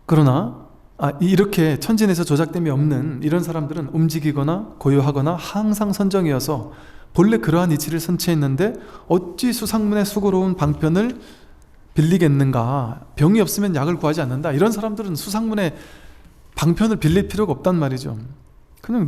그러나 이렇게 천진에서 조작됨이 없는 이런 사람들은 움직이거나 고요하거나 항상 선정이어서 본래 그러한 이치를 선취했는데 어찌 수상문의 수고로운 방편을 빌리겠는가. 병이 없으면 약을 구하지 않는다. 이런 사람들은 수상문의 방편을 빌릴 필요가 없단 말이죠. 그냥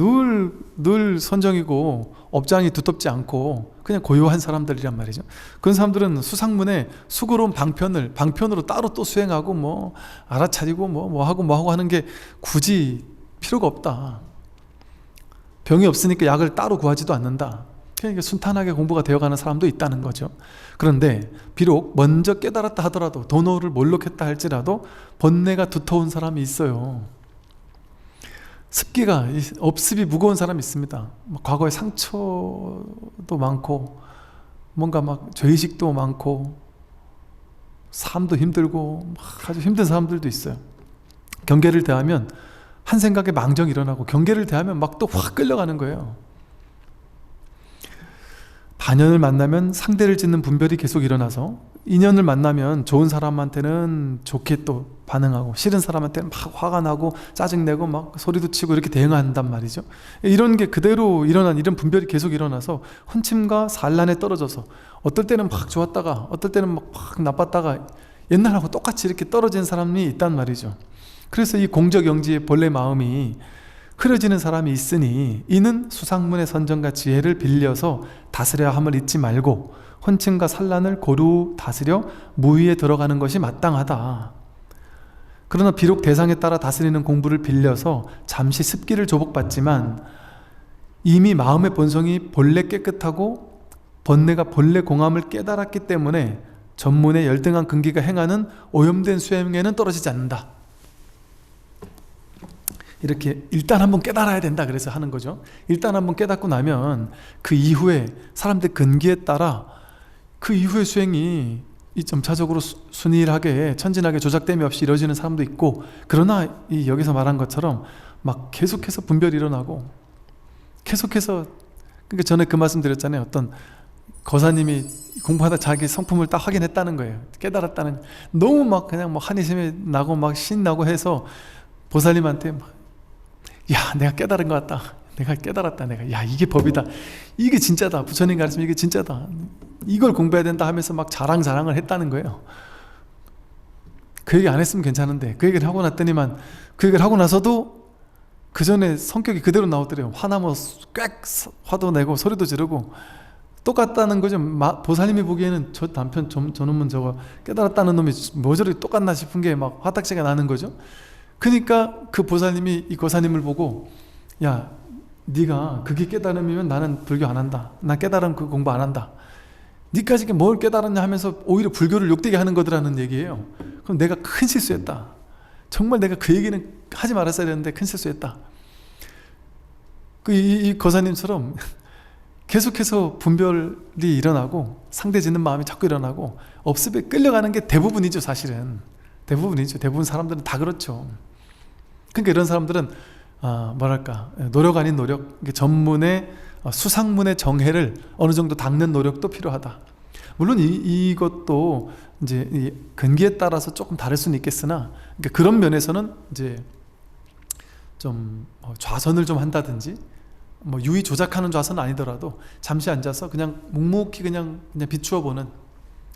늘 선정이고 업장이 두텁지 않고 그냥 고요한 사람들이란 말이죠. 그런 사람들은 수상문의 수고로운 방편으로 따로 또 수행하고 뭐 알아차리고 뭐 하고 하는 게 굳이 필요가 없다. 병이 없으니까 약을 따로 구하지도 않는다. 그러니까 순탄하게 공부가 되어가는 사람도 있다는 거죠. 그런데 비록 먼저 깨달았다 하더라도 도노를 몰록했다 할지라도 번뇌가 두터운 사람이 있어요. 습기가, 업습이 무거운 사람이 있습니다. 과거에 상처도 많고 뭔가 막 죄의식도 많고 삶도 힘들고 아주 힘든 사람들도 있어요. 경계를 대하면 한 생각에 망정이 일어나고 경계를 대하면 막 또 확 끌려가는 거예요. 반연을 만나면 상대를 짓는 분별이 계속 일어나서 인연을 만나면 좋은 사람한테는 좋게 또 반응하고 싫은 사람한테는 막 화가 나고 짜증내고 막 소리도 치고 이렇게 대응한단 말이죠. 이런 게 그대로 일어난 이런 분별이 계속 일어나서 혼침과 산란에 떨어져서 어떨 때는 막 좋았다가 어떨 때는 막 나빴다가 옛날하고 똑같이 이렇게 떨어진 사람이 있단 말이죠. 그래서 이 공적영지의 본래 마음이 흐려지는 사람이 있으니 이는 수상문의 선정과 지혜를 빌려서 다스려야 함을 잊지 말고 혼침과 산란을 고루 다스려 무위에 들어가는 것이 마땅하다. 그러나 비록 대상에 따라 다스리는 공부를 빌려서 잠시 습기를 조복받지만 이미 마음의 본성이 본래 깨끗하고 번뇌가 본래 공함을 깨달았기 때문에 전문의 열등한 근기가 행하는 오염된 수행에는 떨어지지 않는다. 이렇게 일단 한번 깨달아야 된다 그래서 하는 거죠. 일단 한번 깨닫고 나면 그 이후에 사람들 근기에 따라 그 이후의 수행이 이 점차적으로 순일하게 천진하게 조작됨이 없이 이루어지는 사람도 있고, 그러나 이 여기서 말한 것처럼 막 계속해서 분별이 일어나고 계속해서, 그러니까 전에 그 말씀 드렸잖아요. 어떤 거사님이 공부하다 자기 성품을 딱 확인했다는 거예요. 깨달았다는. 너무 막 그냥 뭐 한의심이 나고 막 신나고 해서 보살님한테 막, 야 내가 깨달은 것 같다, 내가 깨달았다, 내가 야 이게 법이다, 이게 진짜다, 부처님 가르치면 이게 진짜다, 이걸 공부해야 된다 하면서 막 자랑을 했다는 거예요. 그 얘기 안 했으면 괜찮은데 그 얘기를 하고 났더니만, 그 얘기를 하고 나서도 그 전에 성격이 그대로 나오더래요. 화나면 꽥 화도 내고 소리도 지르고 똑같다는 거죠. 보살님이 보기에는 저 남편 저놈은 저거 깨달았다는 놈이 뭐 저리 똑같나 싶은 게 막 화딱지가 나는 거죠. 그러니까 그 보살님이 이 거사님을 보고, 야 네가 그게 깨달음이면 나는 불교 안 한다, 나 깨달음 그 공부 안 한다, 니까지 뭘 깨달았냐 하면서 오히려 불교를 욕되게 하는 거더라는 얘기예요. 그럼 내가 큰 실수했다, 정말 내가 그 얘기는 하지 말았어야 되는데 큰 실수했다. 이 거사님처럼 계속해서 분별이 일어나고 상대 짓는 마음이 자꾸 일어나고 업습에 끌려가는 게 대부분이죠. 사실은 대부분이죠. 대부분 사람들은 다 그렇죠. 그러니까 이런 사람들은 뭐랄까, 노력 아닌 노력, 전문의 수상문의 정해를 어느 정도 닦는 노력도 필요하다. 물론 이것도 이제 이 근기에 따라서 조금 다를 수는 있겠으나, 그러니까 그런 면에서는 이제 좀 좌선을 좀 한다든지, 뭐 유의 조작하는 좌선은 아니더라도 잠시 앉아서 그냥 묵묵히 그냥 비추어 보는,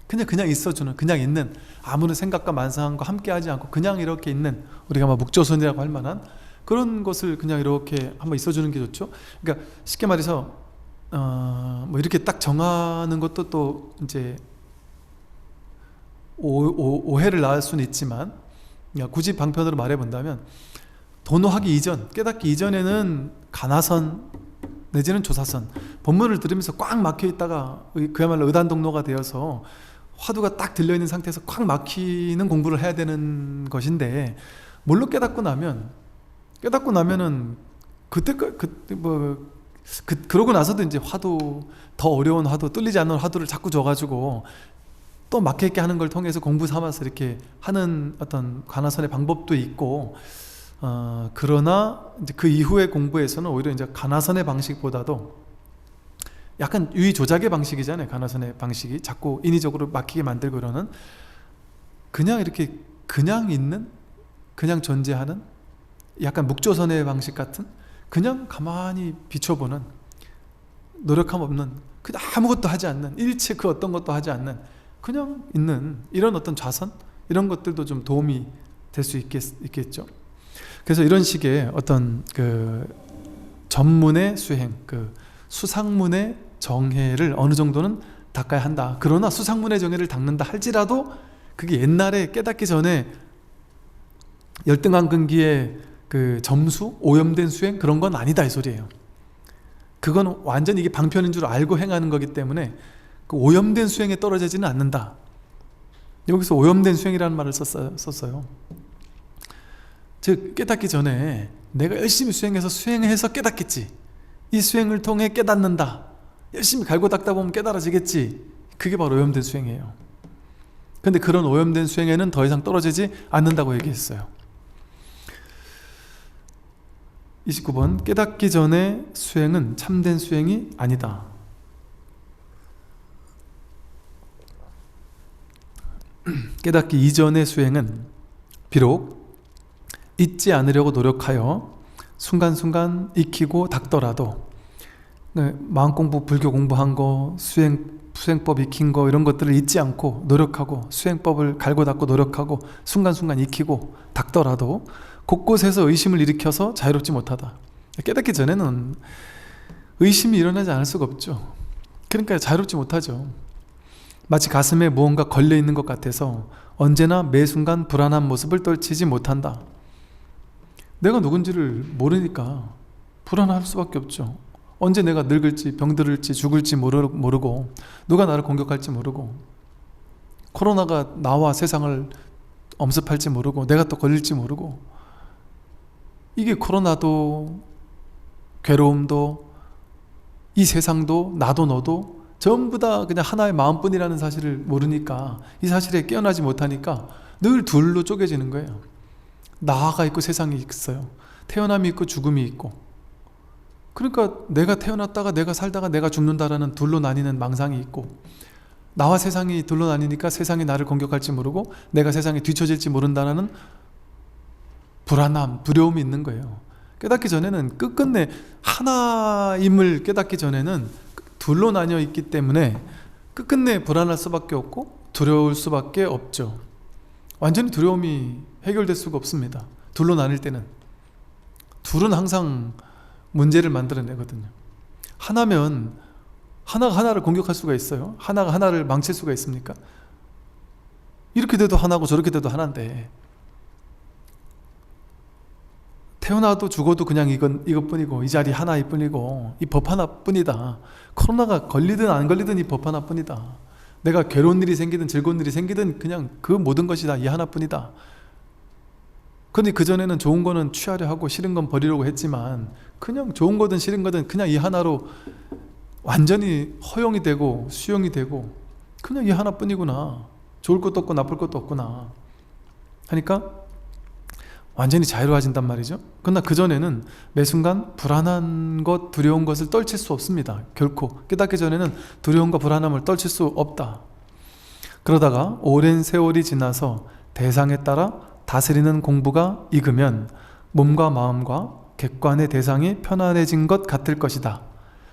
그냥 있어주는, 그냥 있는, 아무런 생각과 만상과 함께하지 않고 그냥 이렇게 있는, 우리가 막 묵조선이라고 할 만한 그런 것을 그냥 이렇게 한번 있어주는 게 좋죠. 그러니까 쉽게 말해서 뭐 이렇게 딱 정하는 것도 또 이제 오해를 낳을 수는 있지만, 그러니까 굳이 방편으로 말해본다면 도노하기 이전, 깨닫기 이전에는 가나선 내지는 조사선, 법문을 들으면서 꽉 막혀 있다가 그야말로 의단동로가 되어서 화두가 딱 들려있는 상태에서 꽉 막히는 공부를 해야 되는 것인데, 물로 깨닫고 나면은 그러고 나서도 이제 화두, 더 어려운 화두, 뚫리지 않는 화두를 자꾸 줘가지고 또 막혀있게 하는 걸 통해서 공부 삼아서 이렇게 하는 어떤 가나선의 방법도 있고, 그러나 이제 그 이후의 공부에서는 오히려 이제 가나선의 방식보다도 약간 유의 조작의 방식이잖아요. 가나선의 방식이 자꾸 인위적으로 막히게 만들고, 이러는 그냥 이렇게 그냥 있는, 그냥 존재하는 약간 묵조선의 방식 같은 그냥 가만히 비춰보는 노력함 없는 그냥 아무것도 하지 않는 일체 그 어떤 것도 하지 않는 그냥 있는 이런 어떤 좌선 이런 것들도 좀 도움이 될 수 있겠죠. 그래서 이런 식의 어떤 그 전문의 수행, 그 수상문의 정해를 어느 정도는 닦아야 한다. 그러나 수상문의 정해를 닦는다 할지라도 그게 옛날에 깨닫기 전에 열등한근기의 그 점수, 오염된 수행 그런 건 아니다 이 소리예요. 그건 완전히 이게 방편인 줄 알고 행하는 거기 때문에 그 오염된 수행에 떨어지지는 않는다. 여기서 오염된 수행이라는 말을 썼어요. 즉 깨닫기 전에 내가 열심히 수행해서 깨닫겠지. 이 수행을 통해 깨닫는다. 열심히 갈고 닦다 보면 깨달아지겠지. 그게 바로 오염된 수행이에요. 근데 그런 오염된 수행에는 더 이상 떨어지지 않는다고 얘기했어요. 29번 깨닫기 전의 수행은 참된 수행이 아니다. 깨닫기 이전의 수행은 비록 잊지 않으려고 노력하여 순간순간 익히고 닦더라도 마음공부, 불교 공부한 거, 수행법 익힌 거 이런 것들을 잊지 않고 노력하고 수행법을 갈고 닦고 노력하고 순간순간 익히고 닦더라도 곳곳에서 의심을 일으켜서 자유롭지 못하다. 깨닫기 전에는 의심이 일어나지 않을 수가 없죠. 그러니까 자유롭지 못하죠. 마치 가슴에 무언가 걸려있는 것 같아서 언제나 매 순간 불안한 모습을 떨치지 못한다. 내가 누군지를 모르니까 불안할 수밖에 없죠. 언제 내가 늙을지 병들을지 죽을지 모르고 누가 나를 공격할지 모르고 코로나가 나와 세상을 엄습할지 모르고 내가 또 걸릴지 모르고 이게 코로나도 괴로움도 이 세상도 나도 너도 전부 다 그냥 하나의 마음뿐이라는 사실을 모르니까 이 사실에 깨어나지 못하니까 늘 둘로 쪼개지는 거예요. 나가 있고 세상이 있어요. 태어남이 있고 죽음이 있고. 그러니까 내가 태어났다가 내가 살다가 내가 죽는다라는 둘로 나뉘는 망상이 있고 나와 세상이 둘로 나뉘니까 세상이 나를 공격할지 모르고 내가 세상에 뒤처질지 모른다는 불안함, 두려움이 있는 거예요. 깨닫기 전에는 끝끝내 하나임을 깨닫기 전에는 둘로 나뉘어 있기 때문에 끝끝내 불안할 수밖에 없고 두려울 수밖에 없죠. 완전히 두려움이 해결될 수가 없습니다. 둘로 나뉠 때는 둘은 항상 문제를 만들어내거든요. 하나면 하나가 하나를 공격할 수가 있어요? 하나가 하나를 망칠 수가 있습니까? 이렇게 돼도 하나고 저렇게 돼도 하나인데 태어나도 죽어도 그냥 이것뿐이고 이 자리 하나일 뿐이고 이 법 하나뿐이다. 코로나가 걸리든 안 걸리든 이 법 하나뿐이다. 내가 괴로운 일이 생기든 즐거운 일이 생기든 그냥 그 모든 것이 다 이 하나뿐이다. 근데 그전에는 좋은 거는 취하려 하고 싫은 건 버리려고 했지만 그냥 좋은 거든 싫은 거든 그냥 이 하나로 완전히 허용이 되고 수용이 되고 그냥 이 하나뿐이구나. 좋을 것도 없고 나쁠 것도 없구나 하니까 완전히 자유로워진단 말이죠. 그러나 그전에는 매 순간 불안한 것, 두려운 것을 떨칠 수 없습니다. 결코 깨닫기 전에는 두려움과 불안함을 떨칠 수 없다. 그러다가 오랜 세월이 지나서 대상에 따라 다스리는 공부가 익으면 몸과 마음과 객관의 대상이 편안해진 것 같을 것이다.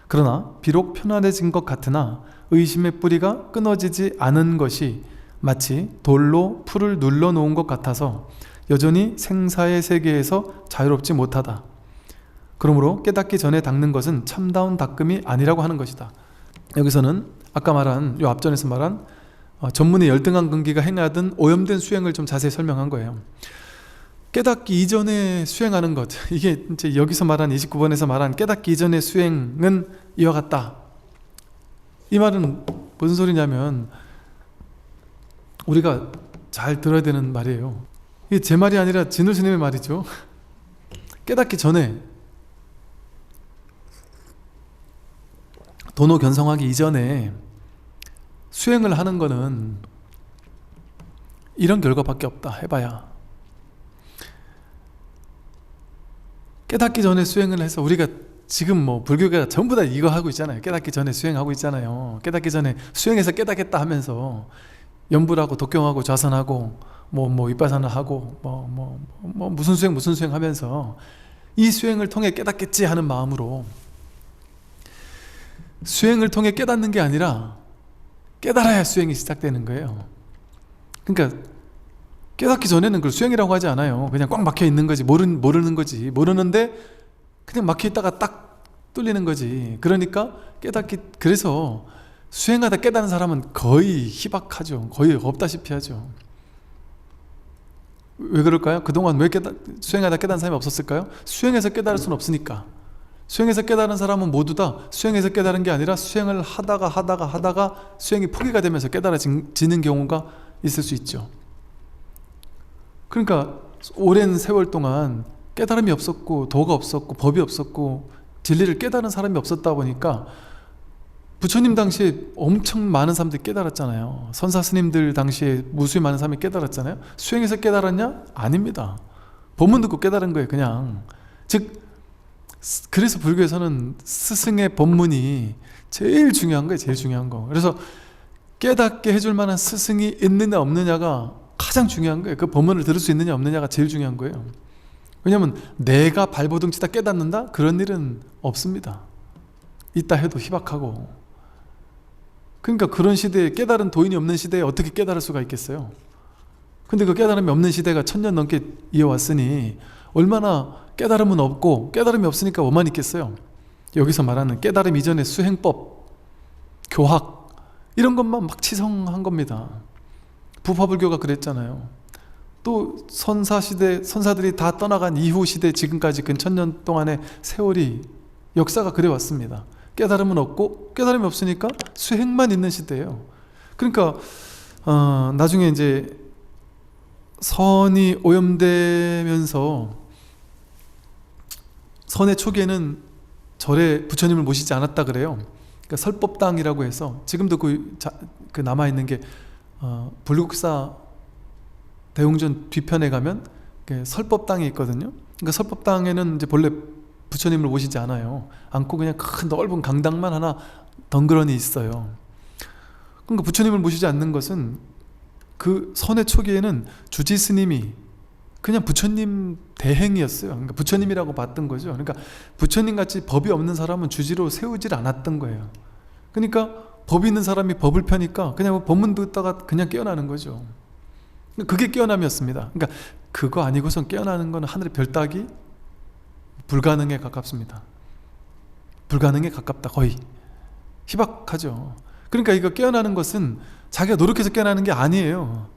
그러나 비록 편안해진 것 같으나 의심의 뿌리가 끊어지지 않은 것이 마치 돌로 풀을 눌러 놓은 것 같아서 여전히 생사의 세계에서 자유롭지 못하다. 그러므로 깨닫기 전에 닦는 것은 참다운 닦음이 아니라고 하는 것이다. 여기서는 아까 말한 요 앞전에서 말한 전문의 열등한 근기가 행하던 오염된 수행을 좀 자세히 설명한 거예요. 깨닫기 이전에 수행하는 것, 이게 이제 여기서 말한 29번에서 말한 깨닫기 이전의 수행은 이와 같다. 이 말은 무슨 소리냐면 우리가 잘 들어야 되는 말이에요. 이게 제 말이 아니라 진도 스님의 말이죠. 깨닫기 전에 도노 견성하기 이전에 수행을 하는 거는 이런 결과밖에 없다 해봐야. 깨닫기 전에 수행을 해서 우리가 지금 뭐 불교가 전부 다 이거 하고 있잖아요. 깨닫기 전에 수행하고 있잖아요. 깨닫기 전에 수행해서 깨닫겠다 하면서 연불하고 독경하고 좌선하고 윗바사나 하고 무슨 수행 하면서 이 수행을 통해 깨닫겠지 하는 마음으로, 수행을 통해 깨닫는 게 아니라 깨달아야 수행이 시작되는 거예요. 그러니까 깨닫기 전에는 그걸 수행이라고 하지 않아요. 그냥 꽉 막혀 있는 거지. 모르는 거지. 모르는데 그냥 막혀 있다가 딱 뚫리는 거지. 그러니까 그래서 수행하다 깨닫는 사람은 거의 희박하죠. 거의 없다시피 하죠. 왜 그럴까요? 그동안 왜 수행하다 깨닫는 사람이 없었을까요? 수행해서 깨달을 수는 없으니까. 수행해서 깨달은 사람은 모두 다 수행해서 깨달은 게 아니라 수행을 하다가 수행이 포기가 되면서 깨달아지는 경우가 있을 수 있죠. 그러니까 오랜 세월 동안 깨달음이 없었고 도가 없었고 법이 없었고 진리를 깨달은 사람이 없었다 보니까 부처님 당시에 엄청 많은 사람들이 깨달았잖아요. 선사 스님들 당시에 무수히 많은 사람이 깨달았잖아요. 수행해서 깨달았냐? 아닙니다. 법문 듣고 깨달은 거예요. 그냥. 즉 그래서 불교에서는 스승의 법문이 제일 중요한 거예요. 제일 중요한 거. 그래서 깨닫게 해줄 만한 스승이 있느냐 없느냐가 가장 중요한 거예요. 그 법문을 들을 수 있느냐 없느냐가 제일 중요한 거예요. 왜냐하면 내가 발버둥 치다 깨닫는다? 그런 일은 없습니다. 있다 해도 희박하고. 그러니까 그런 시대에, 깨달은 도인이 없는 시대에 어떻게 깨달을 수가 있겠어요? 근데 그 깨달음이 없는 시대가 1000년 넘게 이어왔으니 얼마나 깨달음은 없고, 깨달음이 없으니까 뭐만 있겠어요? 여기서 말하는 깨달음 이전의 수행법, 교학 이런 것만 막 치성한 겁니다. 부파불교가 그랬잖아요. 또 선사들이 다 떠나간 이후 시대, 지금까지 근 1000년 동안의 세월이, 역사가 그래 왔습니다. 깨달음은 없고, 깨달음이 없으니까 수행만 있는 시대예요. 그러니까 나중에 이제 선이 오염되면서, 선의 초기에는 절에 부처님을 모시지 않았다 그래요. 그러니까 설법당이라고 해서, 지금도 그 남아있는 게 불국사 대웅전 뒤편에 가면 설법당이 있거든요. 그러니까 설법당에는 이제 본래 부처님을 모시지 않고 그냥 큰 넓은 강당만 하나 덩그러니 있어요. 그러니까 부처님을 모시지 않는 것은, 그 선의 초기에는 주지 스님이 그냥 부처님 대행이었어요. 그러니까 부처님이라고 봤던 거죠. 그러니까 부처님같이 법이 없는 사람은 주지로 세우질 않았던 거예요. 그러니까 법이 있는 사람이 법을 펴니까 그냥 법문 듣다가 그냥 깨어나는 거죠. 그게 깨어남이었습니다. 그러니까 그거 아니고선 깨어나는 건 하늘의 별 따기 불가능에 가깝습니다. 불가능에 가깝다. 거의 희박하죠. 그러니까 이거 깨어나는 것은 자기가 노력해서 깨어나는 게 아니에요.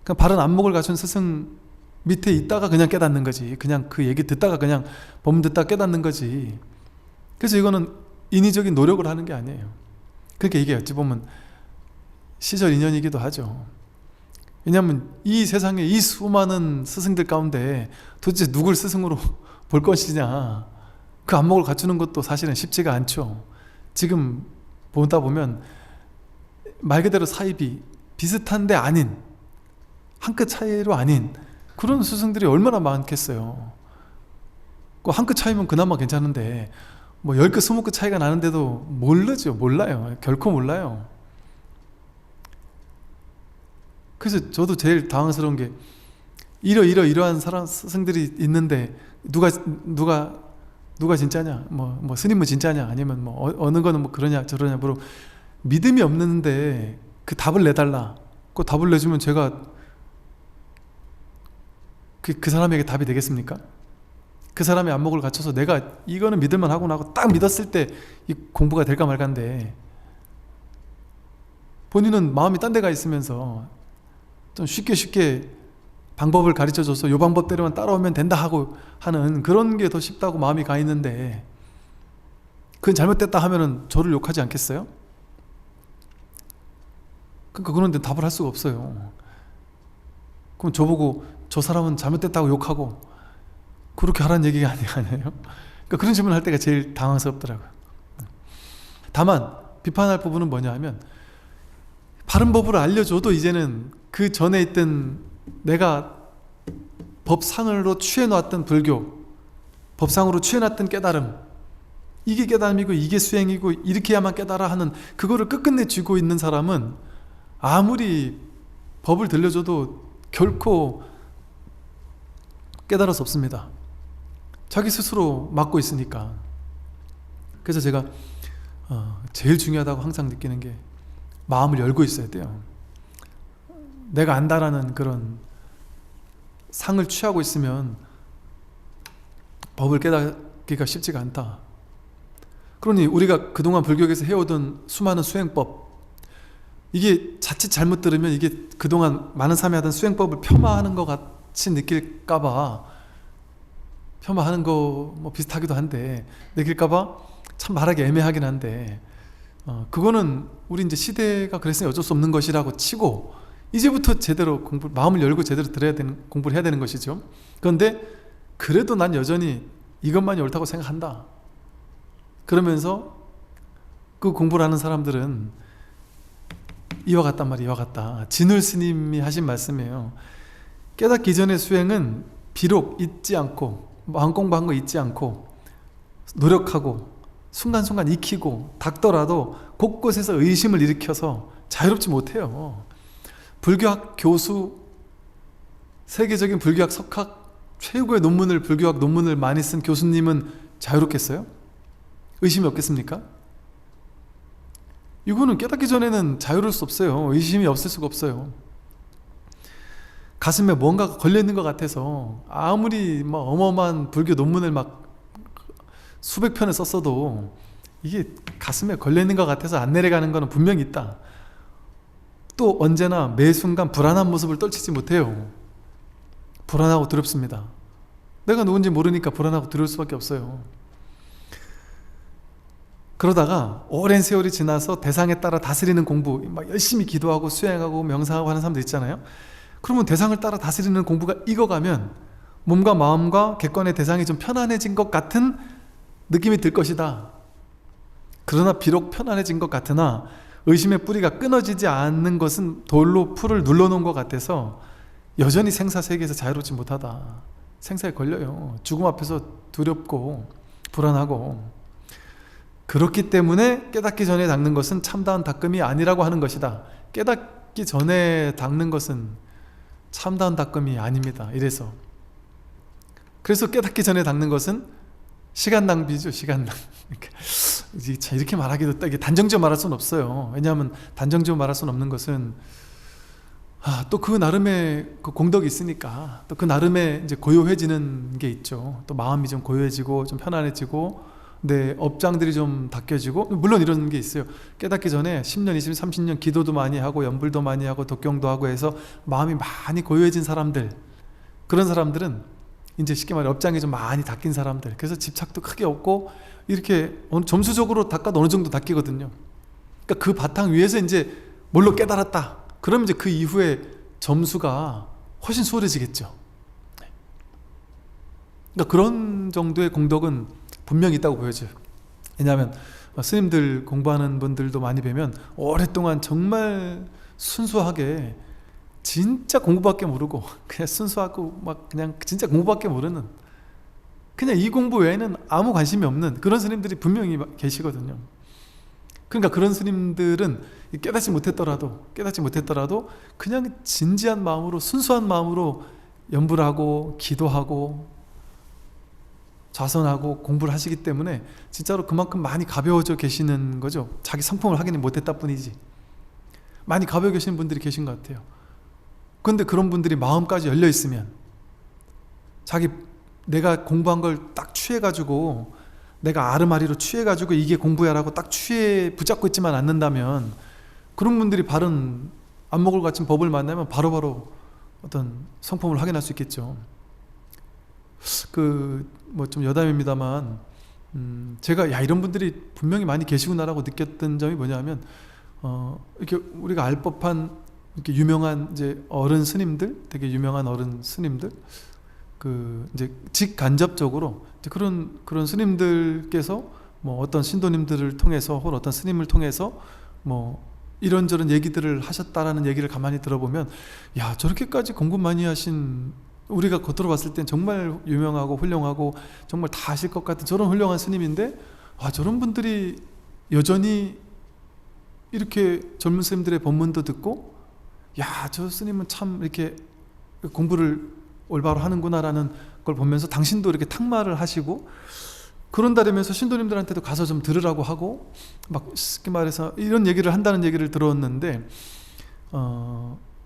그러니까 바른 안목을 갖춘 스승 밑에 있다가 그냥 깨닫는 거지. 그냥 그 얘기 듣다가 그냥 법문 듣다가 깨닫는 거지. 그래서 이거는 인위적인 노력을 하는 게 아니에요. 그러니까 이게 어찌 보면 시절 인연이기도 하죠. 왜냐하면 이 세상에 이 수많은 스승들 가운데 도대체 누굴 스승으로 볼 것이냐, 그 안목을 갖추는 것도 사실은 쉽지가 않죠. 지금 보다 보면 말 그대로 사입이 비슷한데 아닌, 한 끗 차이로 아닌 그런 스승들이 얼마나 많겠어요. 그 한 끗 차이면 그나마 괜찮은데 10끗 20끗 차이가 나는데도 몰라요. 결코 몰라요. 그래서 저도 제일 당황스러운 게, 이러한 스승들이 있는데 누가 진짜냐, 스님은 진짜냐, 아니면 어느 거는 그러냐 저러냐, 믿음이 없는데 그 답을 내달라. 그 답을 내주면 제가 그 사람에게 답이 되겠습니까? 그 사람의 안목을 갖춰서 내가 이거는 믿을만 하구나 하고 딱 믿었을 때 이 공부가 될까 말까인데, 본인은 마음이 딴 데 가 있으면서 좀 쉽게 방법을 가르쳐줘서 요 방법대로만 따라오면 된다 하고 하는 그런 게 더 쉽다고 마음이 가 있는데, 그건 잘못됐다 하면은 저를 욕하지 않겠어요? 그러니까 그런데 답을 할 수가 없어요. 그럼 저보고 저 사람은 잘못됐다고 욕하고 그렇게 하라는 얘기가 아니에요? 그러니까 그런 질문을 할 때가 제일 당황스럽더라고요. 다만 비판할 부분은 뭐냐 하면, 바른 법을 알려줘도 이제는 그 전에 있던 내가 법상으로 취해놨던 불교, 법상으로 취해놨던 깨달음, 이게 깨달음이고 이게 수행이고 이렇게 해야만 깨달아 하는 그거를 끝끝내 쥐고 있는 사람은 아무리 법을 들려줘도 결코 깨달을 수 없습니다. 자기 스스로 막고 있으니까. 그래서 제가 제일 중요하다고 항상 느끼는 게 마음을 열고 있어야 돼요. 내가 안다라는 그런 상을 취하고 있으면 법을 깨닫기가 쉽지가 않다. 그러니 우리가 그동안 불교에서 해오던 수많은 수행법, 이게 자칫 잘못 들으면 이게 그동안 많은 사람이 하던 수행법을 폄하하는 것 같이 느낄까봐, 폄하하는 거 뭐 비슷하기도 한데 느낄까봐 참 말하기 애매하긴 한데, 그거는 우리 이제 시대가 그랬으니 어쩔 수 없는 것이라고 치고 이제부터 제대로 마음을 열고 제대로 공부를 해야 되는 것이죠. 그런데 그래도 난 여전히 이것만이 옳다고 생각한다. 그러면서 그 공부를 하는 사람들은 이와 같단 말이에요. 이와 같다. 진울 스님이 하신 말씀이에요. 깨닫기 전의 수행은 비록 잊지 않고, 마음 공부한 거 잊지 않고 노력하고 순간순간 익히고 닦더라도 곳곳에서 의심을 일으켜서 자유롭지 못해요. 불교학 교수, 세계적인 불교학 석학 최고의 불교학 논문을 많이 쓴 교수님은 자유롭겠어요? 의심이 없겠습니까? 이거는 깨닫기 전에는 자유로울 수 없어요. 의심이 없을 수가 없어요. 가슴에 뭔가가 걸려있는 것 같아서 아무리 막 어마어마한 불교 논문을 막 수백 편을 썼어도 이게 가슴에 걸려있는 것 같아서 안 내려가는 거는 분명히 있다. 또 언제나 매 순간 불안한 모습을 떨치지 못해요. 불안하고 두렵습니다. 내가 누군지 모르니까 불안하고 두려울 수밖에 없어요. 그러다가 오랜 세월이 지나서 대상에 따라 다스리는 공부, 막 열심히 기도하고 수행하고 명상하고 하는 사람들 있잖아요. 그러면 대상을 따라 다스리는 공부가 익어가면 몸과 마음과 객관의 대상이 좀 편안해진 것 같은 느낌이 들 것이다. 그러나 비록 편안해진 것 같으나 의심의 뿌리가 끊어지지 않는 것은 돌로 풀을 눌러놓은 것 같아서 여전히 생사세계에서 자유롭지 못하다. 생사에 걸려요. 죽음 앞에서 두렵고 불안하고. 그렇기 때문에 깨닫기 전에 닦는 것은 참다운 닦음이 아니라고 하는 것이다. 깨닫기 전에 닦는 것은 참다운 닦음이 아닙니다. 이래서 그래서 깨닫기 전에 닦는 것은 시간 낭비죠. 시간 낭비. 이렇게 말하기도 이게 단정지어 말할 수는 없어요. 왜냐하면 단정지어 말할 수는 없는 것은 또 그 나름의 그 공덕이 있으니까 또 그 나름의 이제 고요해지는 게 있죠. 또 마음이 좀 고요해지고 좀 편안해지고 네, 업장들이 좀 닦여지고, 물론 이런 게 있어요. 깨닫기 전에 10년, 20년, 30년 기도도 많이 하고 연불도 많이 하고 독경도 하고 해서 마음이 많이 고요해진 사람들, 그런 사람들은 이제 쉽게 말해 업장이 좀 많이 닦인 사람들, 그래서 집착도 크게 없고 이렇게 점수적으로 닦아도 어느 정도 닦이거든요. 그러니까 그 바탕 위에서 이제 뭘로 깨달았다, 그러면 이제 그 이후에 점수가 훨씬 수월해지겠죠. 그러니까 그런 정도의 공덕은 분명히 있다고 보여져요. 왜냐하면 스님들 공부하는 분들도 많이 뵈면 오랫동안 정말 순수하게 진짜 공부밖에 모르고 그냥 순수하고 막 그냥 진짜 공부밖에 모르는, 그냥 이 공부 외에는 아무 관심이 없는 그런 스님들이 분명히 계시거든요. 그러니까 그런 스님들은 깨닫지 못했더라도 그냥 진지한 마음으로 순수한 마음으로 연불을 하고 기도하고 자선하고 공부를 하시기 때문에 진짜로 그만큼 많이 가벼워져 계시는 거죠. 자기 성품을 확인을 못했다 뿐이지 많이 가벼워 계시는 분들이 계신 것 같아요. 그런데 그런 분들이 마음까지 열려 있으면, 내가 공부한 걸 딱 취해가지고 내가 아르마리로 취해가지고 이게 공부야 라고 딱 붙잡고 있지만 않는다면, 그런 분들이 바른 안목을 갖춘 법을 만나면 바로바로 어떤 성품을 확인할 수 있겠죠. 뭐 좀 여담입니다만, 제가 이런 분들이 분명히 많이 계시구나라고 느꼈던 점이 뭐냐면, 이렇게 우리가 알 법한 이렇게 유명한 이제 어른 스님들, 되게 유명한 어른 스님들, 이제 직간접적으로 이제 그런 스님들께서 뭐 어떤 신도님들을 통해서 혹은 어떤 스님을 통해서 뭐 이런저런 얘기들을 하셨다라는 얘기를 가만히 들어보면, 야, 저렇게까지 공부 많이 하신, 우리가 겉으로 봤을 땐 정말 유명하고 훌륭하고 정말 다 아실 것 같은 저런 훌륭한 스님인데, 저런 분들이 여전히 이렇게 젊은 스님들의 법문도 듣고, 야, 저 스님은 참 이렇게 공부를 올바로 하는구나라는 걸 보면서 당신도 이렇게 탁마를 하시고 그런다면서 신도님들한테도 가서 좀 들으라고 하고 막 쉽게 말해서 이런 얘기를 한다는 얘기를 들었는데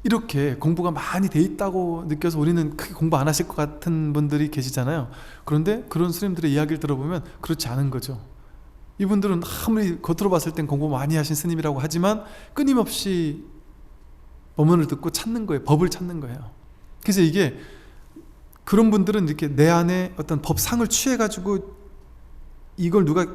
이렇게 공부가 많이 돼 있다고 느껴서 우리는 크게 공부 안 하실 것 같은 분들이 계시잖아요. 그런데 그런 스님들의 이야기를 들어보면 그렇지 않은 거죠. 이분들은 아무리 겉으로 봤을 땐 공부 많이 하신 스님이라고 하지만 끊임없이 법문을 듣고 찾는 거예요. 법을 찾는 거예요. 그래서 이게 그런 분들은 이렇게 내 안에 어떤 법상을 취해가지고 이걸 누가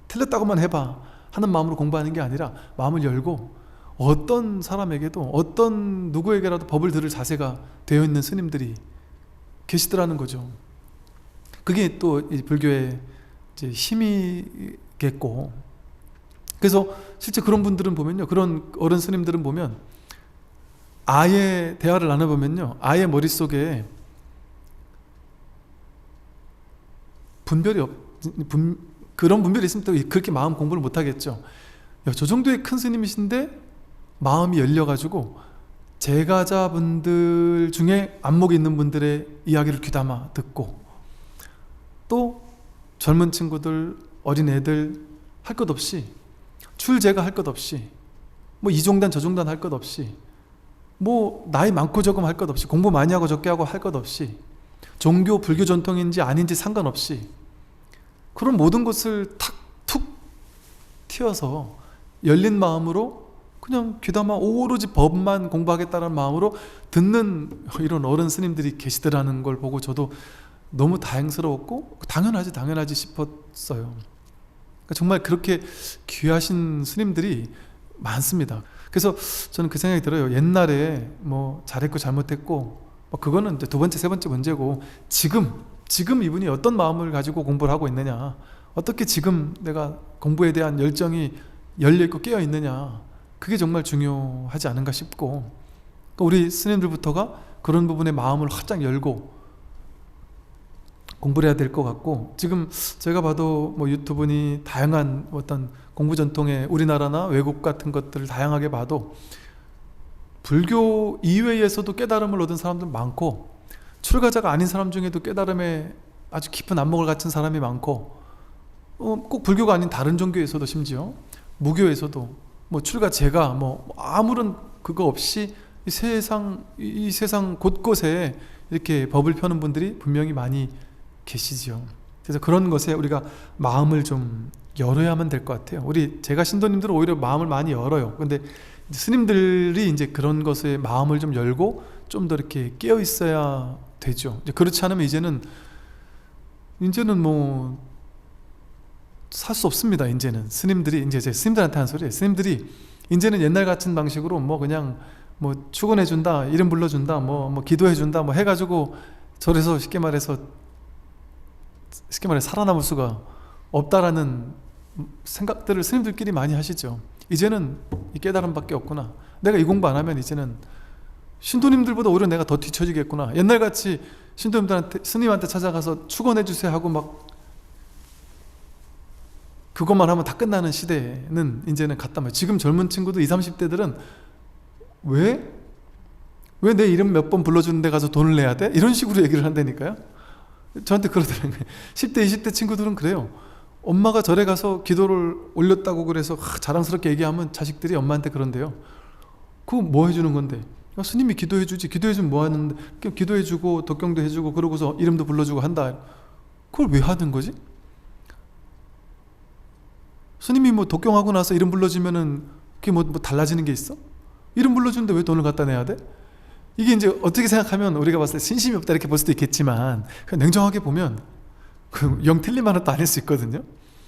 틀렸다고만 해봐 하는 마음으로 공부하는 게 아니라 마음을 열고 어떤 사람에게도 어떤 누구에게라도 법을 들을 자세가 되어 있는 스님들이 계시더라는 거죠. 그게 또 이 불교의 이제 힘이겠고, 그래서 실제 그런 분들은 보면요, 그런 어른 스님들은 보면 아예 대화를 나눠보면요, 아예 머릿속에 그런 분별이 있으면 또 그렇게 마음 공부를 못하겠죠. 저 정도의 큰 스님이신데 마음이 열려가지고 제가자분들 중에 안목이 있는 분들의 이야기를 귀담아 듣고, 또 젊은 친구들, 어린애들 할 것 없이, 출제가 할 것 없이, 뭐 이종단 저종단 할 것 없이, 뭐 나이 많고 적음 할 것 없이, 공부 많이 하고 적게 하고 할 것 없이, 종교 불교 전통인지 아닌지 상관없이 그런 모든 것을 툭 튀어서 열린 마음으로 그냥 귀담아 오로지 법만 공부하겠다는 마음으로 듣는 이런 어른 스님들이 계시더라는 걸 보고 저도 너무 다행스러웠고 당연하지 싶었어요. 그러니까 정말 그렇게 귀하신 스님들이 많습니다. 그래서 저는 그 생각이 들어요. 옛날에 뭐 잘했고 잘못했고 뭐 그거는 이제 두 번째 세 번째 문제고, 지금 이분이 어떤 마음을 가지고 공부를 하고 있느냐, 어떻게 지금 내가 공부에 대한 열정이 열려있고 깨어있느냐, 그게 정말 중요하지 않은가 싶고, 그러니까 우리 스님들부터가 그런 부분에 마음을 활짝 열고 공부를 해야 될 것 같고, 지금 제가 봐도 뭐 유튜브니 다양한 어떤 공부 전통의 우리나라나 외국 같은 것들을 다양하게 봐도 불교 이외에서도 깨달음을 얻은 사람들 많고, 출가자가 아닌 사람 중에도 깨달음에 아주 깊은 안목을 갖춘 사람이 많고, 꼭 불교가 아닌 다른 종교에서도, 심지어 무교에서도 뭐 출가제가 뭐 아무런 그거 없이 이 세상 곳곳에 이렇게 법을 펴는 분들이 분명히 많이 계시죠. 그래서 그런 것에 우리가 마음을 좀 열어야만 될 것 같아요. 제가 신도님들은 오히려 마음을 많이 열어요. 근데 스님들이 이제 그런 것에 마음을 좀 열고 좀 더 이렇게 깨어 있어야 되죠. 그렇지 않으면 이제는 뭐 살 수 없습니다. 이제는 스님들이, 이제 제 스님들한테 하는 소리예요. 스님들이 이제는 옛날 같은 방식으로 뭐 그냥 뭐 축원해준다, 이름 불러준다, 뭐 기도해준다, 뭐 해가지고 절에서 쉽게 말해서 살아남을 수가 없다라는 생각들을 스님들끼리 많이 하시죠. 이제는 이 깨달음밖에 없구나, 내가 이 공부 안 하면 이제는 신도님들보다 오히려 내가 더 뒤처지겠구나, 옛날같이 신도님들한테, 스님한테 찾아가서 축원해 주세요 하고 막 그것만 하면 다 끝나는 시대는 이제는 갔단 말이에요. 지금 젊은 친구들 20, 30대들은 왜 내 이름 몇 번 불러주는 데 가서 돈을 내야 돼? 이런 식으로 얘기를 한다니까요. 저한테 그러더라고요. 10대 20대 친구들은 그래요. 엄마가 절에 가서 기도를 올렸다고 그래서 자랑스럽게 얘기하면 자식들이 엄마한테 그런데요, 그거 뭐 해주는 건데? 스님이 기도해주지, 기도해주면 뭐 하는데, 기도해주고 독경도 해주고 그러고서 이름도 불러주고 한다, 그걸 왜 하는 거지? 스님이 뭐 독경하고 나서 이름 불러주면은 그게 뭐 달라지는 게 있어? 이름 불러주는데 왜 돈을 갖다 내야 돼? 이게 이제 어떻게 생각하면 우리가 봤을 때 신심이 없다 이렇게 볼 수도 있겠지만, 그냥 냉정하게 보면 영 틀린 말은 또 아닐 수 있거든요.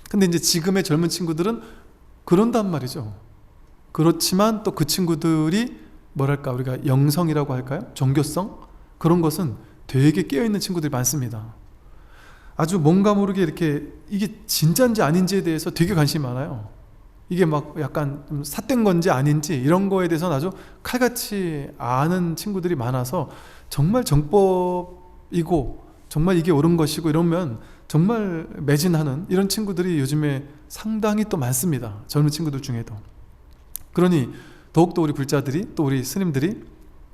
근데 이제 지금의 젊은 친구들은 그런단 말이죠. 그렇지만 또 그 친구들이 뭐랄까, 우리가 영성이라고 할까요? 종교성? 그런 것은 되게 깨어있는 친구들이 많습니다. 아주 뭔가 모르게 이렇게 이게 진짜인지 아닌지에 대해서 되게 관심이 많아요. 이게 막 약간 좀 삿된 건지 아닌지 이런 거에 대해서는 아주 칼같이 아는 친구들이 많아서, 정말 정법이고 정말 이게 옳은 것이고 이러면 정말 매진하는 이런 친구들이 요즘에 상당히 또 많습니다. 젊은 친구들 중에도. 그러니 더욱더 우리 불자들이, 또 우리 스님들이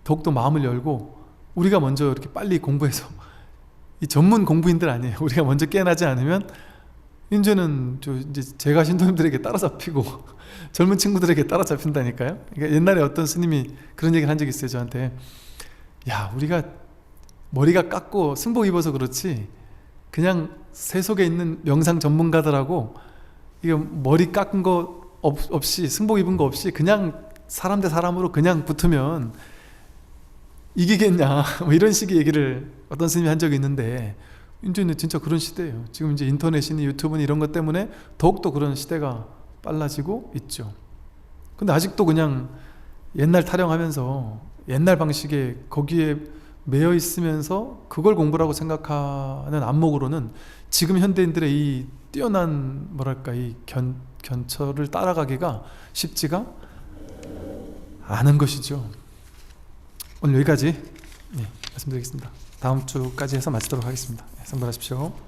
더욱더 마음을 열고 우리가 먼저 이렇게 빨리 공부해서 이 전문 공부인들 아니에요. 우리가 먼저 깨어나지 않으면 이제는 이제 제가 신도님들에게 따라잡히고 젊은 친구들에게 따라잡힌다니까요. 그러니까 옛날에 어떤 스님이 그런 얘기를 한 적이 있어요. 저한테 야, 우리가 머리가 깎고 승복 입어서 그렇지 그냥 세속에 있는 명상 전문가들하고 이거 머리 깎은 거 없이 승복 입은 거 없이 그냥 사람 대 사람으로 그냥 붙으면 이기겠냐 뭐 이런 식의 얘기를 어떤 스님이 한 적이 있는데 이제는 진짜 그런 시대예요. 지금 이제 인터넷이니 유튜브니 이런 것 때문에 더욱더 그런 시대가 빨라지고 있죠. 근데 아직도 그냥 옛날 타령하면서 옛날 방식에 거기에 매여 있으면서 그걸 공부라고 생각하는 안목으로는 지금 현대인들의 이 뛰어난 뭐랄까 이 견처를 따라가기가 쉽지가 않은 것이죠. 오늘 여기까지 말씀드리겠습니다. 다음 주까지 해서 마치도록 하겠습니다. 선발하십시오.